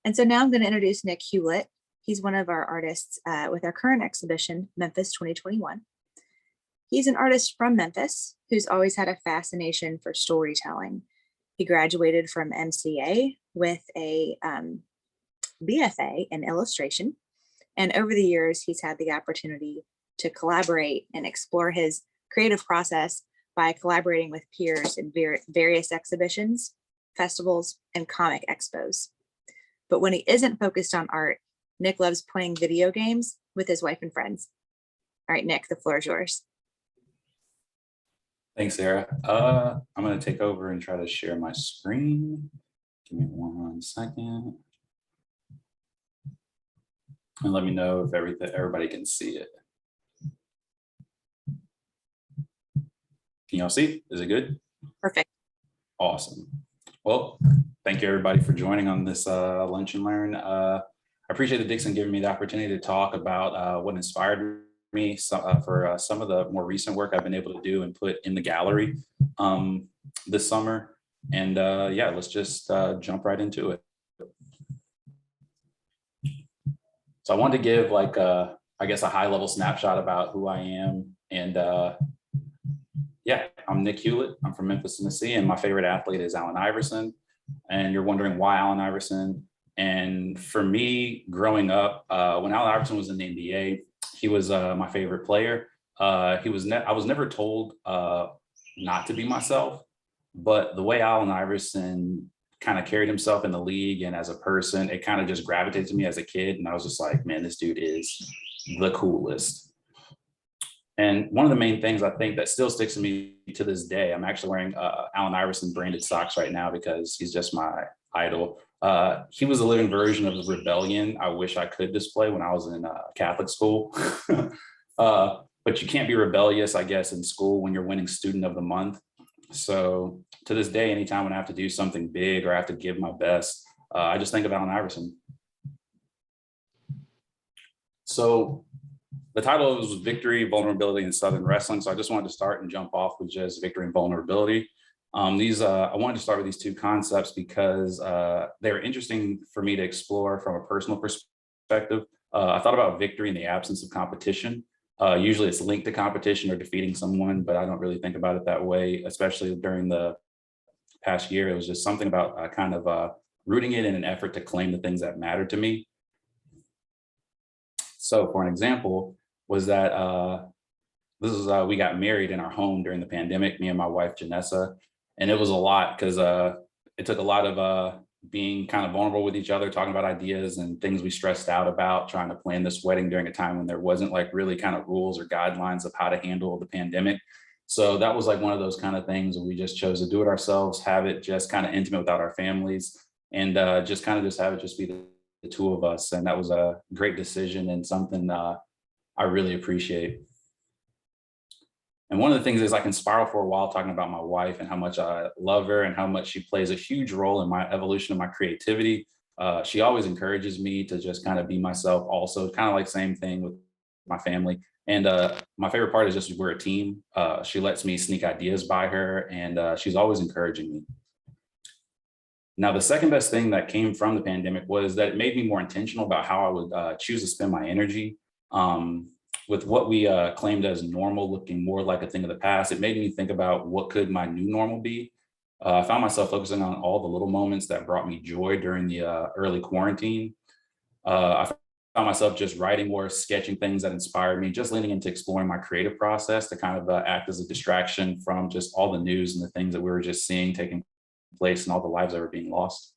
And so now I'm going to introduce Nick Hewlett. He's one of our artists with our current exhibition, Memphis 2021. He's an artist from Memphis who's always had a fascination for storytelling. He graduated from MCA with a BFA in illustration. And over the years, he's had the opportunity to collaborate and explore his creative process by collaborating with peers in various exhibitions, festivals, and comic expos. But when he isn't focused on art, Nick loves playing video games with his wife and friends. All right, Nick, the floor is yours. Thanks, Sarah. I'm going to take over and try to share my screen. Give me 1 second. And let me know if everybody can see it. Can y'all see? Is it good? Perfect. Awesome. Well, thank you everybody for joining on this Lunch and Learn. I appreciate the Dixon giving me the opportunity to talk about what inspired me for some of the more recent work I've been able to do and put in the gallery this summer. And yeah, let's just jump right into it. So I wanted to give like I guess a high level snapshot about who I am. And yeah, I'm Nick Hewlett. I'm from Memphis, Tennessee, and my favorite athlete is Allen Iverson. And you're wondering why Allen Iverson? And for me, growing up, when Allen Iverson was in the NBA, he was my favorite player. I was never told not to be myself, but the way Allen Iverson kind of carried himself in the league and as a person, it kind of just gravitated to me as a kid. And I was just like, man, this dude is the coolest. And one of the main things I think that still sticks to me to this day, I'm actually wearing Allen Iverson branded socks right now because he's just my idol. He was a living version of the rebellion I wish I could display when I was in Catholic school. But you can't be rebellious, I guess, in school when you're winning Student of the Month. So to this day, anytime when I have to do something big or I have to give my best, I just think of Allen Iverson. So the title was Victory, Vulnerability, and Southern Wrestling. So I just wanted to start and jump off with just victory and vulnerability. I wanted to start with these two concepts because they're interesting for me to explore from a personal perspective. I thought about victory in the absence of competition. Usually it's linked to competition or defeating someone, but I don't really think about it that way, especially during the past year. It was just something about kind of rooting it in an effort to claim the things that matter to me. So for an example, was that we got married in our home during the pandemic, me and my wife, Janessa. And it was a lot because it took a lot of being kind of vulnerable with each other, talking about ideas and things we stressed out about, trying to plan this wedding during a time when there wasn't like really kind of rules or guidelines of how to handle the pandemic. So that was like one of those kind of things where we just chose to do it ourselves, have it just kind of intimate without our families, and just have it just be the two of us. And that was a great decision and something I really appreciate. And one of the things is I can spiral for a while talking about my wife and how much I love her and how much she plays a huge role in my evolution of my creativity. She always encourages me to just kind of be myself also, kind of like same thing with my family. And my favorite part is just we're a team. She lets me sneak ideas by her and she's always encouraging me. Now, the second best thing that came from the pandemic was that it made me more intentional about how I would choose to spend my energy. With what we claimed as normal looking more like a thing of the past, it made me think about what could my new normal be. I found myself focusing on all the little moments that brought me joy during the early quarantine. I found myself just writing or sketching things that inspired me, just leaning into exploring my creative process to kind of act as a distraction from just all the news and the things that we were just seeing taking place and all the lives that were being lost.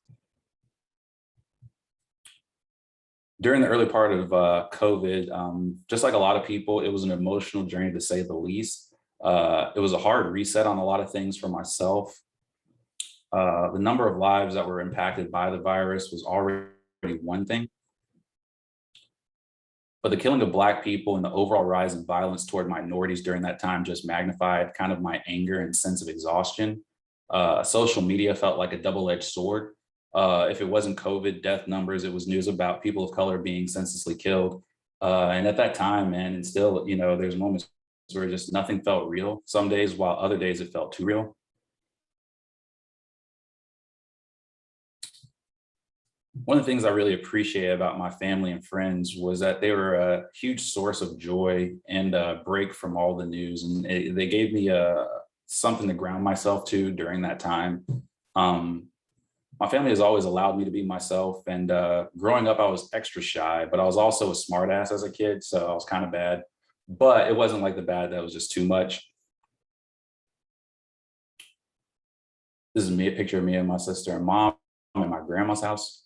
During the early part of COVID, just like a lot of people, it was an emotional journey to say the least. It was a hard reset on a lot of things for myself. The number of lives that were impacted by the virus was already one thing. But the killing of Black people and the overall rise in violence toward minorities during that time just magnified kind of my anger and sense of exhaustion. Social media felt like a double-edged sword. If it wasn't COVID death numbers, it was news about people of color being senselessly killed. And at that time, man, and still, there's moments where just nothing felt real some days, while other days it felt too real. One of the things I really appreciate about my family and friends was that they were a huge source of joy and a break from all the news. And they gave me something to ground myself to during that time. Um, my family has always allowed me to be myself. And growing up, I was extra shy, but I was also a smartass as a kid. So I was kind of bad, but it wasn't like the bad that was just too much. This is me, a picture of me and my sister and mom at my grandma's house.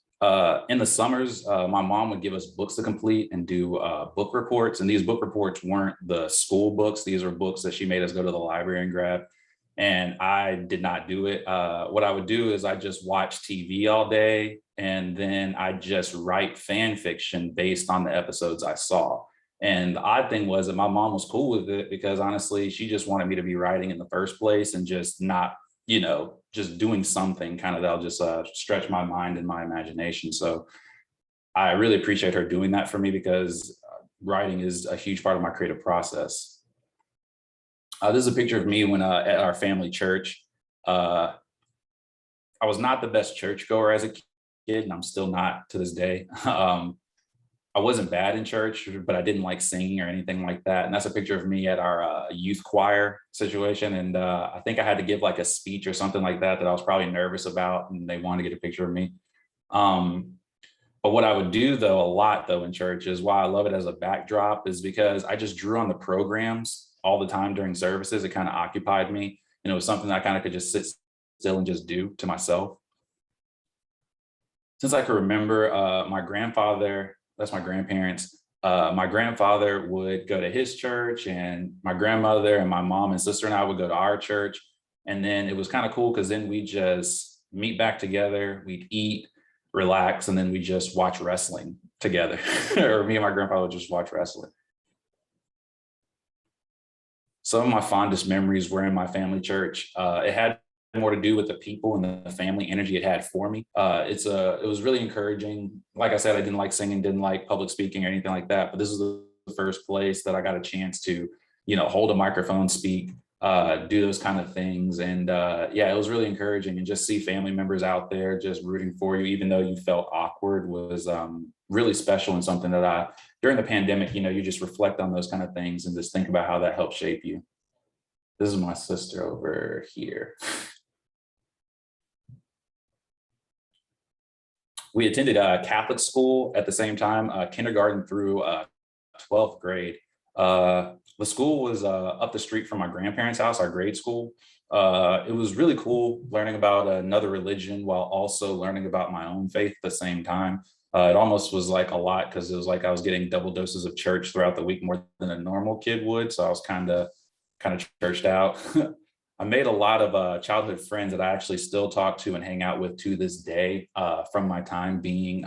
In the summers, my mom would give us books to complete and do book reports. And these book reports weren't the school books. These were books that she made us go to the library and grab. And I did not do it. What I would do is I just watch TV all day, and then I just write fan fiction based on the episodes I saw. And the odd thing was that my mom was cool with it because honestly, she just wanted me to be writing in the first place and just not, just doing something kind of that'll just stretch my mind and my imagination. So I really appreciate her doing that for me because writing is a huge part of my creative process. This is a picture of me when at our family church. Uh, I was not the best churchgoer as a kid, and I'm still not to this day. I wasn't bad in church, but I didn't like singing or anything like that. And that's a picture of me at our youth choir situation. And I think I had to give like a speech or something like that I was probably nervous about, and they wanted to get a picture of me. Um, but what I would do though, a lot though in church is why I love it as a backdrop is because I just drew on the programs all the time during services. It kind of occupied me. And it was something that I kind of could just sit still and just do to myself. Since I can remember, my grandfather, that's my grandparents. My grandfather would go to his church, and my grandmother and my mom and sister and I would go to our church. And then it was kind of cool because then we just meet back together, we'd eat, relax, and then we just watch wrestling together. Or me and my grandpa would just watch wrestling. Some of my fondest memories were in my family church. It had more to do with the people and the family energy it had for me. It was really encouraging. Like I said, I didn't like singing, didn't like public speaking or anything like that. But this is the first place that I got a chance to, hold a microphone, speak, do those kind of things. And yeah, it was really encouraging. And just see family members out there just rooting for you, even though you felt awkward, was really special and something that during the pandemic, you just reflect on those kind of things and just think about how that helped shape you. This is my sister over here. We attended Catholic school at the same time, kindergarten through 12th grade. The school was up the street from my grandparents' house, our grade school. It was really cool learning about another religion while also learning about my own faith at the same time. It almost was like a lot because it was like I was getting double doses of church throughout the week more than a normal kid would. So I was kind of churched out. I made a lot of childhood friends that I actually still talk to and hang out with to this day from my time being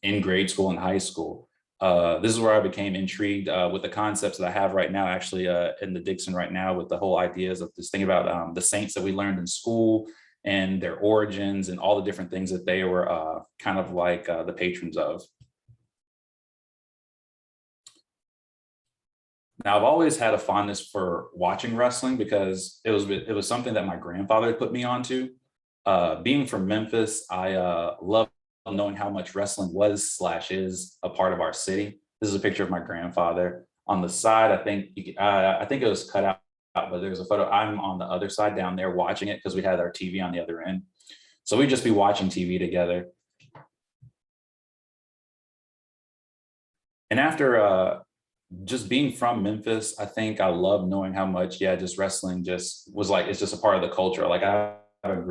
in grade school and high school. This is where I became intrigued with the concepts that I have right now, actually in the Dixon right now, with the whole ideas of this thing about the saints that we learned in school and their origins and all the different things that they were kind of like the patrons of. Now, I've always had a fondness for watching wrestling because it was something that my grandfather put me onto. Being from Memphis, I love knowing how much wrestling was/is a part of our city. This is a picture of my grandfather. On the side, I think I think it was cut out, but there's a photo. I'm on the other side down there watching it because we had our TV on the other end. So we'd just be watching TV together. And after just being from Memphis, I think I love knowing how much, just wrestling just was like, it's just a part of the culture. Like I have a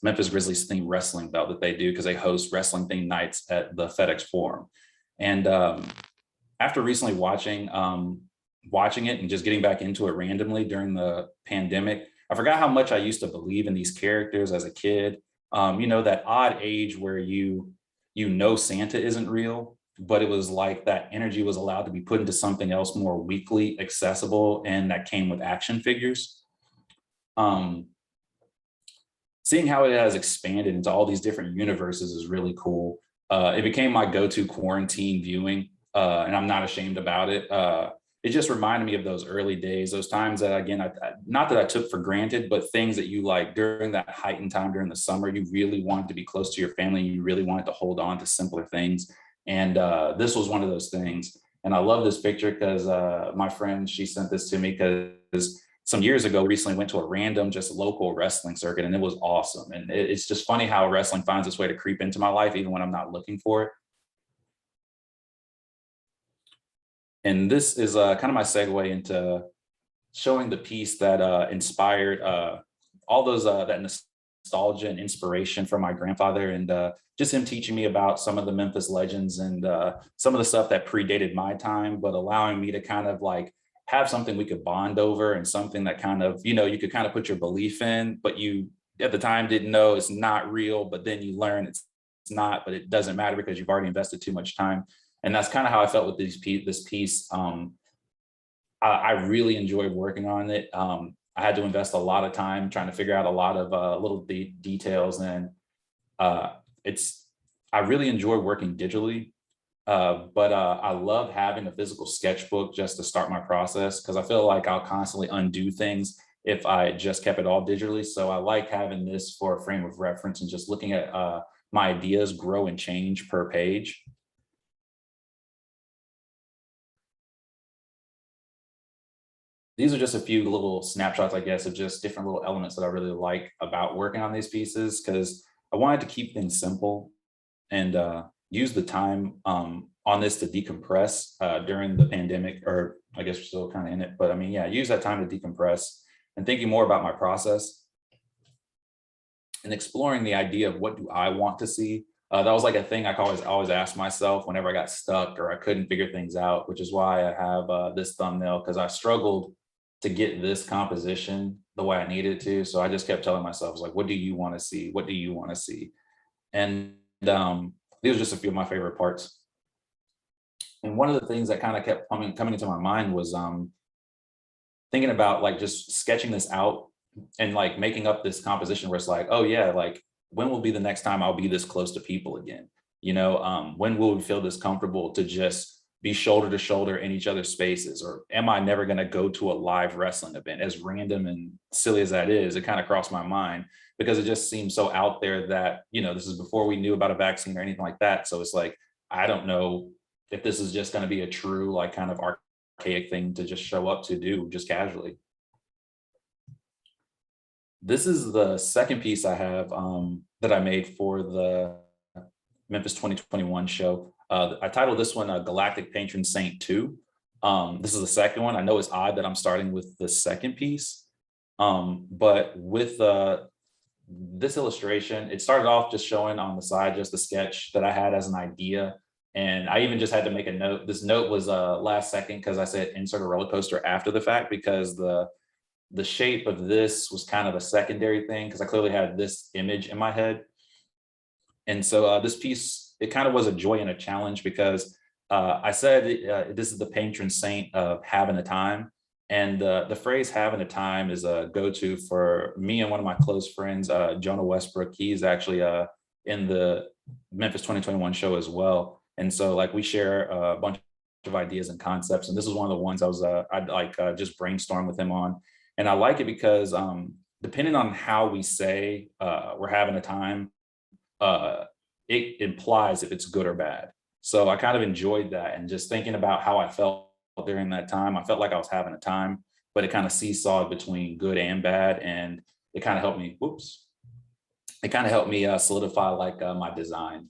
Memphis Grizzlies themed wrestling belt that they do because they host wrestling themed nights at the FedEx Forum. And after recently watching it and just getting back into it randomly during the pandemic, I forgot how much I used to believe in these characters as a kid. That odd age where Santa isn't real, but it was like that energy was allowed to be put into something else more weekly accessible, and that came with action figures. Seeing how it has expanded into all these different universes is really cool. It became my go-to quarantine viewing, and I'm not ashamed about it. it just reminded me of those early days, those times that, again, not that I took for granted, but things that you like during that heightened time during the summer, you really wanted to be close to your family. You really wanted to hold on to simpler things. And this was one of those things. And I love this picture because my friend, she sent this to me because some years ago, recently went to a random, just local wrestling circuit, and it was awesome. And it's just funny how wrestling finds its way to creep into my life, even when I'm not looking for it. And this is kind of my segue into showing the piece that inspired all those that nostalgia and inspiration from my grandfather, and just him teaching me about some of the Memphis legends and some of the stuff that predated my time, but allowing me to kind of like have something we could bond over, and something that kind of, you could kind of put your belief in, but you at the time didn't know it's not real, but then you learn it's not, but it doesn't matter because you've already invested too much time. And that's kind of how I felt with this piece. I really enjoyed working on it. I had to invest a lot of time trying to figure out a lot of little details, and I really enjoy working digitally, but I love having a physical sketchbook just to start my process, because I feel like I'll constantly undo things if I just kept it all digitally. So I like having this for a frame of reference and just looking at my ideas grow and change per page. These are just a few little snapshots, I guess, of just different little elements that I really like about working on these pieces, because I wanted to keep things simple and use the time on this to decompress during the pandemic, or I guess we're still kind of in it, but I mean, yeah, use that time to decompress and thinking more about my process and exploring the idea of what do I want to see. That was like a thing I always ask myself whenever I got stuck or I couldn't figure things out, which is why I have this thumbnail, because I struggled to get this composition the way I needed to. So I just kept telling myself, like, what do you want to see? What do you want to see? And these are just a few of my favorite parts. And one of the things that kind of kept coming into my mind was thinking about like just sketching this out and like making up this composition where it's like, oh yeah, like when will be the next time I'll be this close to people again? When will we feel this comfortable to just be shoulder to shoulder in each other's spaces? Or am I never going to go to a live wrestling event? As random and silly as that is, it kind of crossed my mind because it just seems so out there that, this is before we knew about a vaccine or anything like that. So it's like, I don't know if this is just going to be a true, like, kind of archaic thing to just show up to do just casually. This is the second piece I have that I made for the Memphis 2021 show. I titled this one Galactic Patron Saint 2. This is the second one. I know it's odd that I'm starting with the second piece, but with this illustration, it started off just showing on the side just a sketch that I had as an idea. And I even just had to make a note. This note was last second because I said insert a roller coaster after the fact, because the shape of this was kind of a secondary thing because I clearly had this image in my head. And so this piece, it kind of was a joy and a challenge because I said this is the patron saint of having a time. And the phrase having a time is a go-to for me and one of my close friends, Jonah Westbrook. He's actually in the Memphis 2021 show as well. And so like we share a bunch of ideas and concepts. And this is one of the ones I'd just brainstorm with him on. And I like it because depending on how we say we're having a time, it implies if it's good or bad. So I kind of enjoyed that, and just thinking about how I felt during that time. I felt like I was having a time, but it kind of seesawed between good and bad. And it kind of helped me, solidify like my design.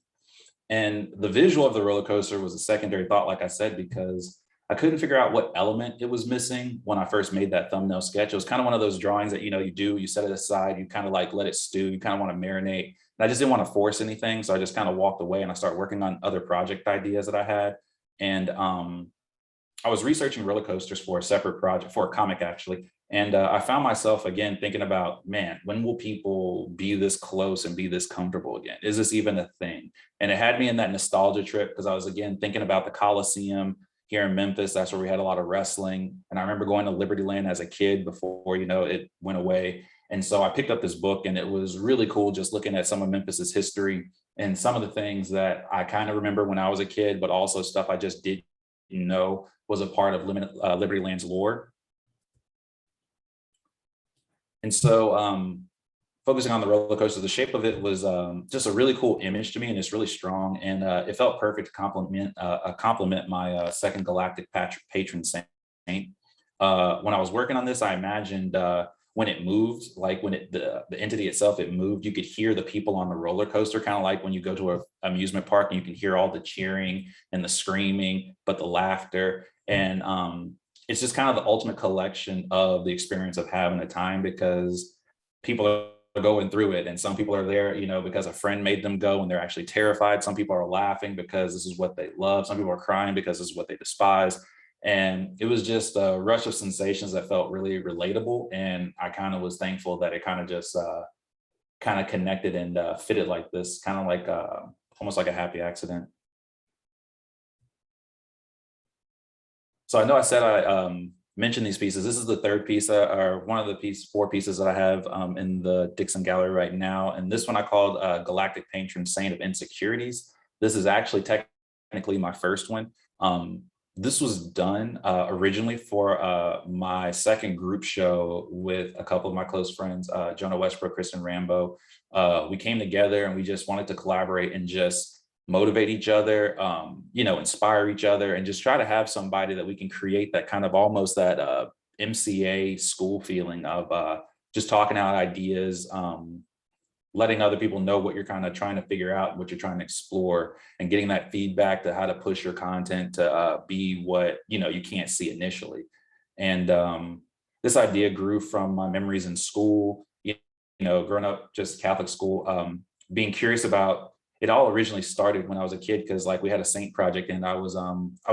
And the visual of the roller coaster was a secondary thought, like I said, because I couldn't figure out what element it was missing when I first made that thumbnail sketch. It was kind of one of those drawings that, you set it aside, you kind of like let it stew, you kind of want to marinate. And I just didn't want to force anything. So I just kind of walked away and I started working on other project ideas that I had. And I was researching roller coasters for a separate project, for a comic actually. And I found myself again thinking about, man, when will people be this close and be this comfortable again? Is this even a thing? And it had me in that nostalgia trip because I was again thinking about the Coliseum here in Memphis. That's where we had a lot of wrestling. And I remember going to Liberty Land as a kid before, it went away. And so I picked up this book, and it was really cool just looking at some of Memphis's history and some of the things that I kind of remember when I was a kid, but also stuff I just didn't know was a part of Liberty Land's lore. And so focusing on the roller coaster, the shape of it was just a really cool image to me, and it's really strong. And it felt perfect to complement my second galactic patron saint. When I was working on this, I imagined when it moved, like when the entity itself, it moved, you could hear the people on the roller coaster, kind of like when you go to an amusement park and you can hear all the cheering and the screaming, but the laughter. And it's just kind of the ultimate collection of the experience of having a time, because people are going through it, and some people are there, because a friend made them go and they're actually terrified. Some people are laughing because this is what they love. Some people are crying because this is what they despise. And it was just a rush of sensations that felt really relatable. And I kind of was thankful that it kind of just kind of connected and fitted like this, kind of like almost like a happy accident. So I know I said I mentioned these pieces. This is the third piece, or one of the four pieces that I have in the Dixon gallery right now. And this one I called Galactic Patron Saint of Insecurities. This is actually technically my first one. This was done originally for my second group show with a couple of my close friends, Jonah Westbrook, Kristen Rambo. We came together and we just wanted to collaborate and just motivate each other, inspire each other, and just try to have somebody that we can create that kind of almost that MCA school feeling of just talking out ideas, letting other people know what you're kind of trying to figure out, what you're trying to explore, and getting that feedback to how to push your content to be what, you can't see initially. And this idea grew from my memories in school, growing up just Catholic school, being curious about it. All originally started when I was a kid, because like we had a saint project, and I was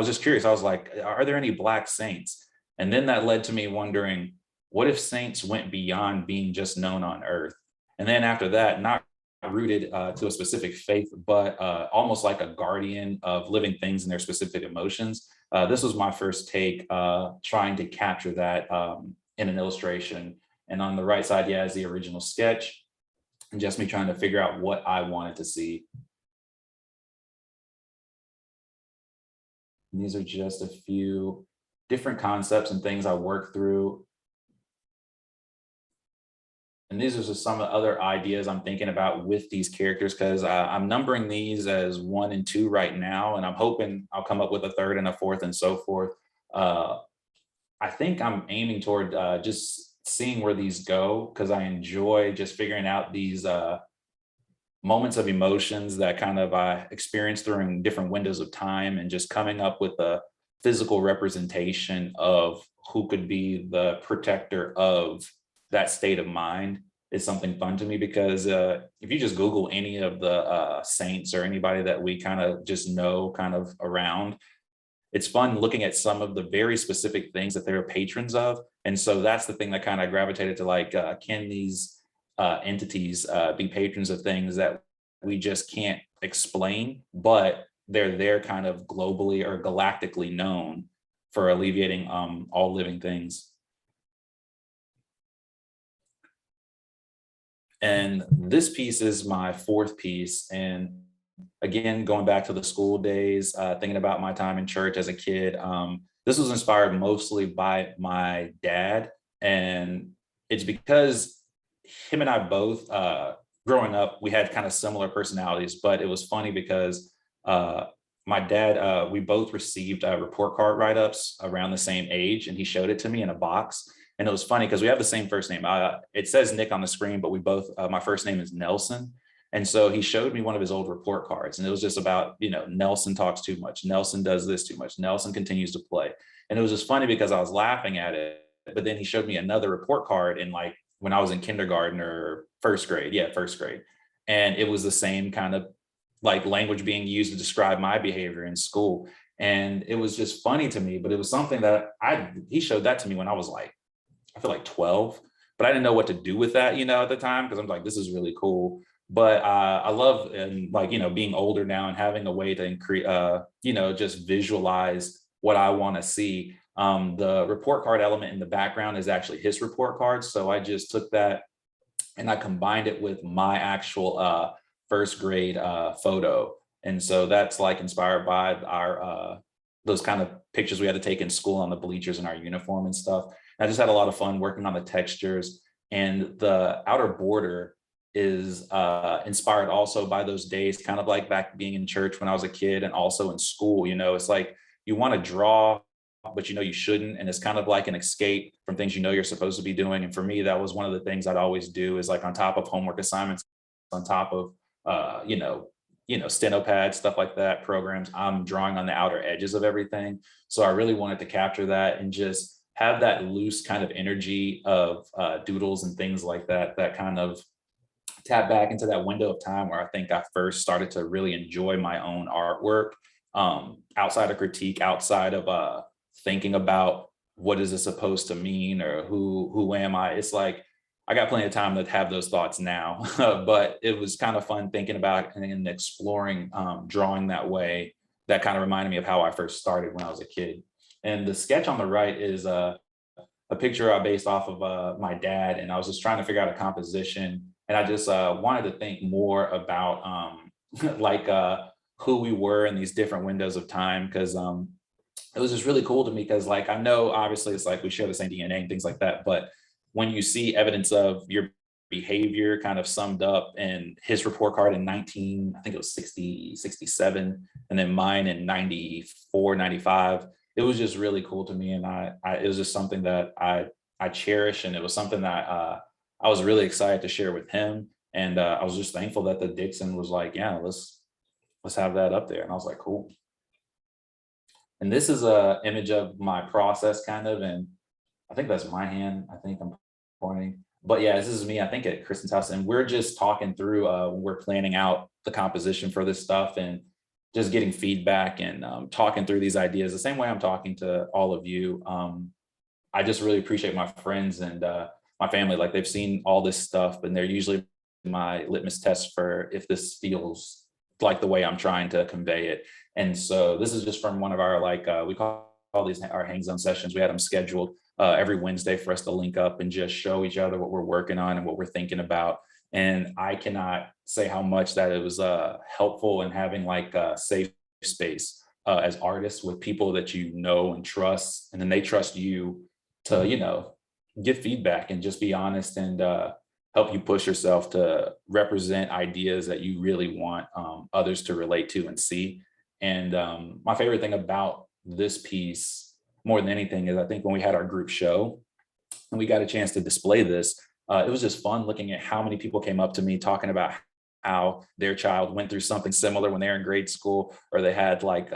just curious. I was like, are there any Black saints? And then that led to me wondering, what if saints went beyond being just known on earth? And then after that, not rooted to a specific faith, but almost like a guardian of living things and their specific emotions. This was my first take, trying to capture that in an illustration. And on the right side, is the original sketch, and just me trying to figure out what I wanted to see. And these are just a few different concepts and things I worked through. And these are just some of the other ideas I'm thinking about with these characters, because I'm numbering these as 1 and 2 right now, and I'm hoping I'll come up with a third and a fourth and so forth. I think I'm aiming toward just seeing where these go, because I enjoy just figuring out these moments of emotions that kind of I experience during different windows of time, and just coming up with a physical representation of who could be the protector of that state of mind is something fun to me. Because if you just Google any of the saints or anybody that we kind of just know kind of around, it's fun looking at some of the very specific things that they're patrons of. And so that's the thing that kind of gravitated to, like, can these entities be patrons of things that we just can't explain, but they're kind of globally or galactically known for alleviating all living things. And this piece is my fourth piece. And again, going back to the school days, thinking about my time in church as a kid, this was inspired mostly by my dad. And it's because him and I both, growing up, we had kind of similar personalities. But it was funny because my dad, we both received report card write-ups around the same age, and he showed it to me in a box. And it was funny because we have the same first name. It says Nick on the screen, but we both, my first name is Nelson. And so he showed me one of his old report cards, and it was just about, Nelson talks too much. Nelson does this too much. Nelson continues to play. And it was just funny because I was laughing at it. But then he showed me another report card in, like, when I was in kindergarten or first grade. Yeah, first grade. And it was the same kind of like language being used to describe my behavior in school. And it was just funny to me, but it was something that he showed that to me when I was like, I feel like 12, but I didn't know what to do with that, at the time, because I'm like, this is really cool. But I love, and like, being older now and having a way to increase, just visualize what I want to see. The report card element in the background is actually his report card. So I just took that and I combined it with my actual first grade photo. And so that's like inspired by those kind of pictures we had to take in school on the bleachers in our uniform and stuff. And I just had a lot of fun working on the textures, and the outer border is inspired also by those days, kind of like back being in church when I was a kid and also in school. It's like you want to draw, but you shouldn't. And it's kind of like an escape from things you're supposed to be doing. And for me, that was one of the things I'd always do, is like on top of homework assignments, on top of steno pads, stuff like that, programs, I'm drawing on the outer edges of everything. So I really wanted to capture that and just have that loose kind of energy of doodles and things like that, that kind of tap back into that window of time where I think I first started to really enjoy my own artwork, outside of critique, outside of thinking about what is it supposed to mean, or who am I. It's like I got plenty of time to have those thoughts now, but it was kind of fun thinking about and exploring drawing that way. That kind of reminded me of how I first started when I was a kid. And the sketch on the right is a picture I based off of my dad, and I was just trying to figure out a composition, and I just wanted to think more about like who we were in these different windows of time, because it was just really cool to me, because like I know obviously it's like we share the same DNA and things like that, but when you see evidence of your behavior kind of summed up in his report card in I think it was 60, 67, and then mine in 94, 95, it was just really cool to me. And it was just something that I cherish. And it was something that I was really excited to share with him. And I was just thankful that the Dixon was like, yeah, let's have that up there. And I was like, cool. And this is a image of my process kind of, and I think that's my hand. I think I'm pointing, but yeah, this is me, I think at Kristen's house. And we're just talking through, when we're planning out the composition for this stuff, and just getting feedback and talking through these ideas the same way I'm talking to all of you. I just really appreciate my friends and my family. Like, they've seen all this stuff, and they're usually my litmus test for if this feels like the way I'm trying to convey it. And so this is just from one of our, like, we call these our hang zone sessions. We had them scheduled every Wednesday for us to link up and just show each other what we're working on and what we're thinking about. And I cannot say how much that it was helpful in having like a safe space as artists with people that you know and trust, and then they trust you to give feedback and just be honest and help you push yourself to represent ideas that you really want others to relate to and see. And my favorite thing about this piece, more than anything, is I think when we had our group show and we got a chance to display this, it was just fun looking at how many people came up to me talking about how their child went through something similar when they were in grade school, or they had like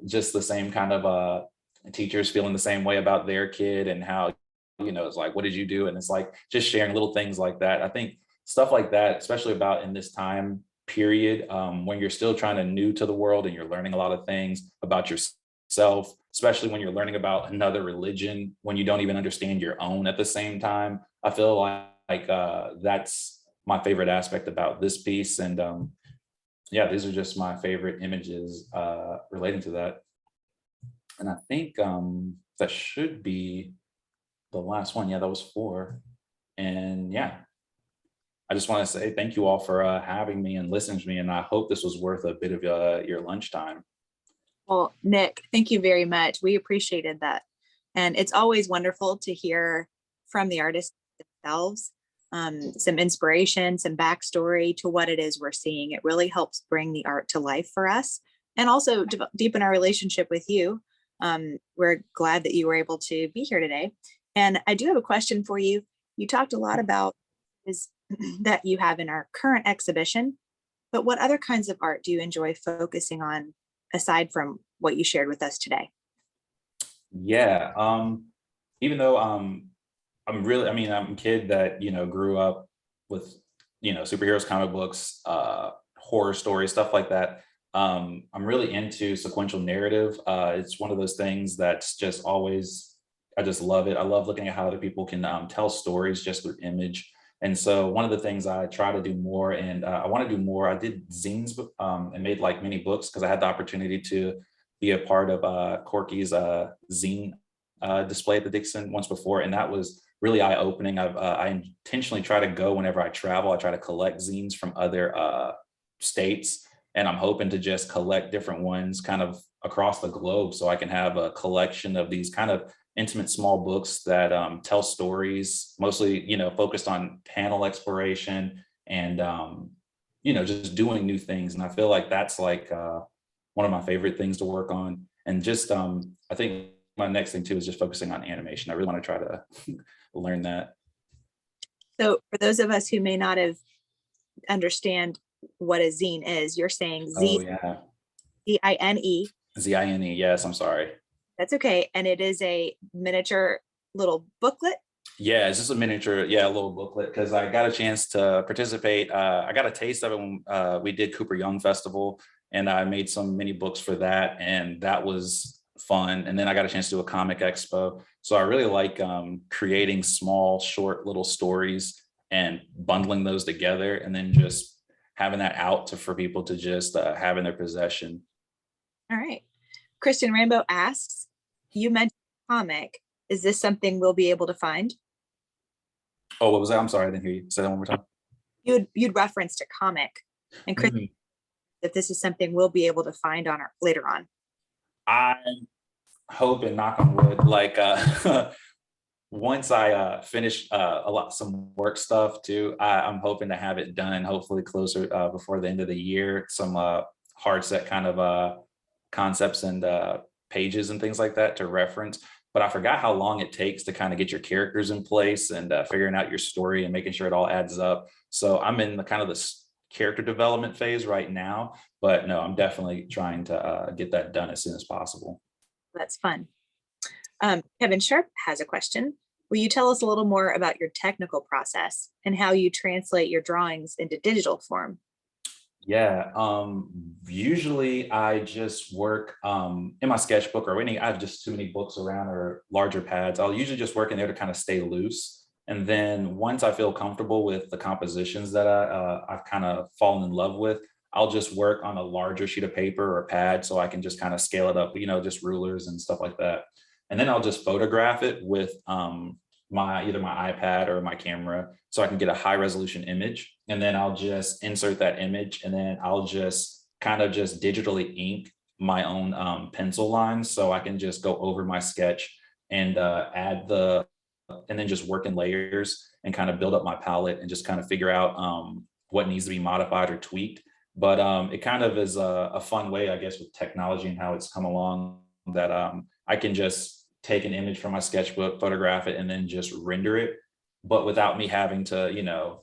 just the same kind of teachers feeling the same way about their kid, and how, it's like, what did you do? And it's like just sharing little things like that. I think stuff like that, especially about in this time period, when you're still trying to new to the world and you're learning a lot of things about yourself, especially when you're learning about another religion, when you don't even understand your own at the same time. I feel like that's my favorite aspect about this piece. And yeah, these are just my favorite images relating to that. And I think that should be the last one. Yeah, that was 4. And yeah, I just want to say thank you all for having me and listening to me. And I hope this was worth a bit of your lunchtime. Well, Nick, thank you very much. We appreciated that. And it's always wonderful to hear from the artists themselves, some inspiration, some backstory to what it is we're seeing. It really helps bring the art to life for us, and also deepen our relationship with you. We're glad that you were able to be here today. And I do have a question for you. You talked a lot about that you have in our current exhibition, but what other kinds of art do you enjoy focusing on aside from what you shared with us today? Yeah, even though I'm a kid that grew up with superheroes, comic books, horror stories, stuff like that. I'm really into sequential narrative. It's one of those things that's just always, I just love it. I love looking at how other people can tell stories just through image. And so one of the things I try to do more, and I want to do more, I did zines and made like mini books, because I had the opportunity to be a part of Corky's zine display at the Dixon once before. And that was really eye-opening. I intentionally try to go whenever I travel. I try to collect zines from other states And I'm hoping to just collect different ones kind of across the globe so I can have a collection of these kind of intimate small books that tell stories, mostly, focused on panel exploration and, just doing new things. And I feel like that's like one of my favorite things to work on. And just, I think my next thing too is just focusing on animation. I really want to try to learn that. So for those of us who may not have understand what a zine is, you're saying Oh yeah. Zine. Zine. Yes, I'm sorry. That's okay. And it is a miniature little booklet. Yeah, it's just a miniature, a little booklet, because I got a chance to participate. I got a taste of it when we did Cooper Young Festival, and I made some mini books for that, and that was fun. And then I got a chance to do a comic expo. So I really like creating small, short little stories and bundling those together, and then just having that out for people to just have in their possession. All right. Kristen Rainbow asks, you mentioned comic. Is this something we'll be able to find? Oh, what was that? I'm sorry, I didn't hear you. Say that one more time. You'd referenced a comic, and Kristen, if this is something we'll be able to find on later on. I'm hoping, knock on wood, like once I finish some work stuff too, I'm hoping to have it done hopefully closer before the end of the year. Some hard set kind of concepts and pages and things like that to reference. But I forgot how long it takes to kind of get your characters in place and figuring out your story and making sure it all adds up. So I'm in the kind of this character development phase right now, but no, I'm definitely trying to get that done as soon as possible. That's fun. Kevin Sharp has a question. Will you tell us a little more about your technical process and how you translate your drawings into digital form? Yeah, usually I just work in my sketchbook or I have just too many books around or larger pads. I'll usually just work in there to kind of stay loose. And then once I feel comfortable with the compositions that I've kind of fallen in love with, I'll just work on a larger sheet of paper or pad so I can just kind of scale it up, just rulers and stuff like that. And then I'll just photograph it with either my iPad or my camera so I can get a high resolution image. And then I'll just insert that image, and then I'll just kind of just digitally ink my own pencil lines so I can just go over my sketch and and then just work in layers and kind of build up my palette and just kind of figure out what needs to be modified or tweaked. But it kind of is a fun way, I guess, with technology and how it's come along, that I can just take an image from my sketchbook, photograph it, and then just render it, but without me having to,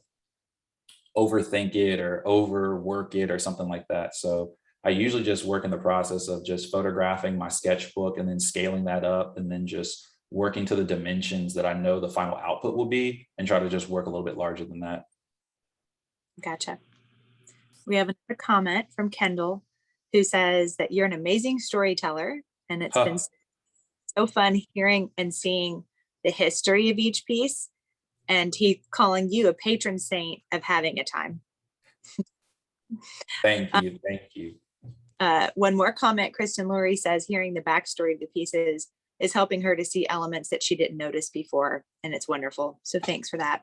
overthink it or overwork it or something like that. So I usually just work in the process of just photographing my sketchbook and then scaling that up and then just working to the dimensions that I know the final output will be and try to just work a little bit larger than that. Gotcha. We have another comment from Kendall who says that you're an amazing storyteller, and it's been so fun hearing and seeing the history of each piece. And he's calling you a patron saint of having a time. Thank you. Thank you. One more comment, Kristen Lurie says, hearing the backstory of the pieces is helping her to see elements that she didn't notice before. And it's wonderful. So thanks for that.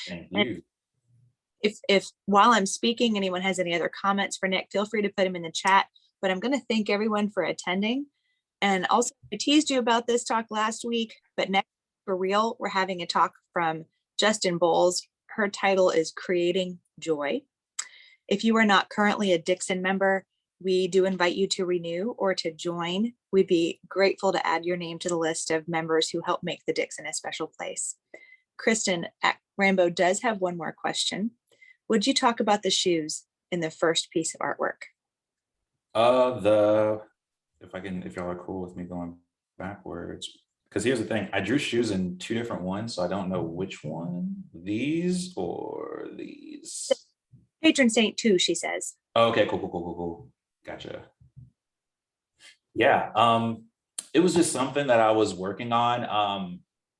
Thank you. And if while I'm speaking, anyone has any other comments for Nick, feel free to put them in the chat. But I'm going to thank everyone for attending. And also, I teased you about this talk last week, but next, for real, we're having a talk from Justin Bowles. Her title is Creating Joy. If you are not currently a Dixon member, we do invite you to renew or to join. We'd be grateful to add your name to the list of members who help make the Dixon a special place. Kristen Rambo does have one more question. Would you talk about the shoes in the first piece of artwork? If y'all are cool with me going backwards, because here's the thing, I drew shoes in two different ones, so I don't know which one, these or these. Patron saint too, she says. Okay, cool. Gotcha. Yeah, it was just something that I was working on.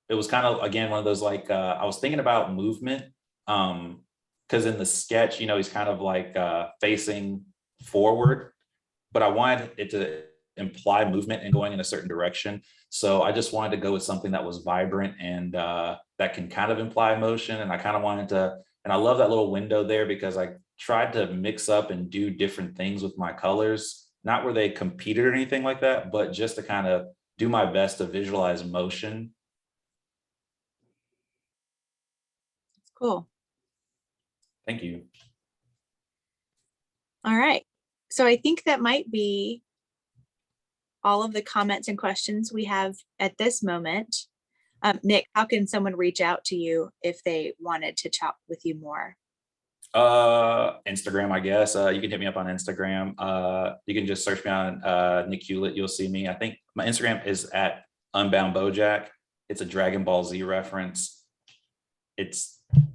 It was kind of, again, one of those, like, I was thinking about movement, because in the sketch, he's kind of like facing forward, but I wanted it to imply movement and going in a certain direction. So I just wanted to go with something that was vibrant and that can kind of imply motion. And I kind of wanted to, and I love that little window there because I tried to mix up and do different things with my colors, not where they competed or anything like that, but just to kind of do my best to visualize motion. Cool. Thank you. All right. So I think that might be all of the comments and questions we have at this moment. Nick, how can someone reach out to you if they wanted to talk with you more? Instagram, I guess. You can hit me up on Instagram. You can just search me on Nick Hewlett. You'll see me. I think my Instagram is at Unbound Bojack. It's a Dragon Ball Z reference.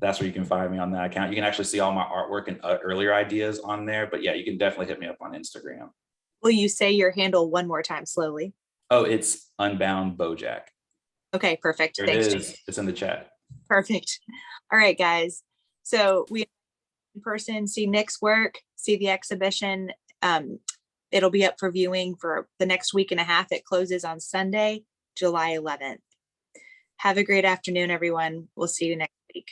That's where you can find me on that account. You can actually see all my artwork and earlier ideas on there. But yeah, you can definitely hit me up on Instagram. Will you say your handle one more time slowly? Oh, it's Unbound Bojack. Okay, perfect. There Thanks, it Jake. is. It's in the chat. Perfect. All right, guys. So we in person see Nick's work, see the exhibition. It'll be up for viewing for the next week and a half. It closes on Sunday, July 11th. Have a great afternoon, everyone. We'll see you next week.